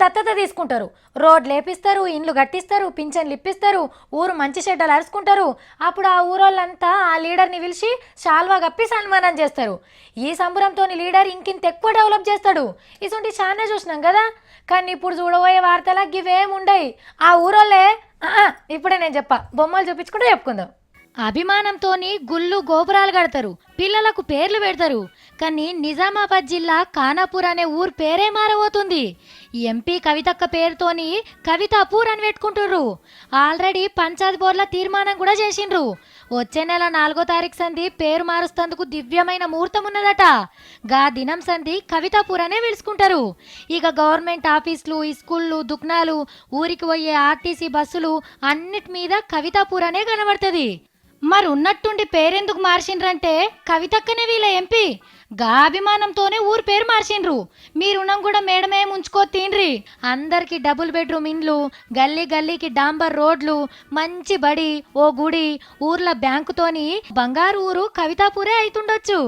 దత్తత తీసుకుంటారు. రోడ్లు లేపిస్తారు, ఇండ్లు కట్టిస్తారు, పింఛన్లు ఇప్పిస్తారు, ఊరు మంచి చెడ్డలు అరుచుకుంటారు. అప్పుడు ఆ ఊరోళ్ళంతా ఆ లీడర్ని పిలిచి శాల్వా కప్పి సన్మానం చేస్తారు. ఈ సంబరంతో లీడర్ ఇంకింత ఎక్కువ డెవలప్ చేస్తాడు. ఇటువంటి చాలా చూసినాం కదా. కానీ ఇప్పుడు చూడబోయే వార్తలా గివేముండయి. ఆ ఊరోళ్ళే ఇప్పుడే నేను చెప్పా, బొమ్మలు చూపించుకుంటూ చెప్పుకుందాం. అభిమానంతోని గుళ్ళు గోపురాలు కడతారు, పిల్లలకు పేర్లు పెడతారు. కానీ నిజామాబాద్ జిల్లా ఖానాపూర్ అనే ఊరు పేరే మారబోతుంది. ఎంపీ కవితక్క పేరుతోని కవితాపూర్ అని పెట్టుకుంటుర్రు. ఆల్రెడీ పంచాయత్ బోర్డుల తీర్మానం కూడా చేసిండ్రు. వచ్చే నెల 4వ తారీఖు సంధి పేరు మారుస్తందుకు దివ్యమైన ముహూర్తం ఉన్నదట. గా దినం సంధి కవితాపూర్ అనే పిలుచుకుంటారు. ఇక గవర్నమెంట్ ఆఫీసులు, స్కూళ్ళు, దుకాణాలు, ఊరికి పోయే ఆర్టీసీ బస్సులు అన్నిటి మీద కవితాపూర్ అనే కనబడుతుంది. మరి ఉన్నట్టుండి పేరెందుకు మార్చిండ్రంటే కవితక్కనే వీళ్ళ ఎంపీ. గా అభిమానంతోనే ఊరు పేరు మార్చిండ్రు. మీ రుణం కూడా మేడమే ఉంచుకో తిండ్రి. అందరికి డబుల్ బెడ్రూమ్ ఇండ్లు, గల్లీ గల్లీకి డాంబర్ రోడ్లు, మంచి బడి, ఓ గుడి, ఊర్ల బ్యాంకుతోని బంగారు ఊరు కవితాపూరే అయితుండొచ్చు.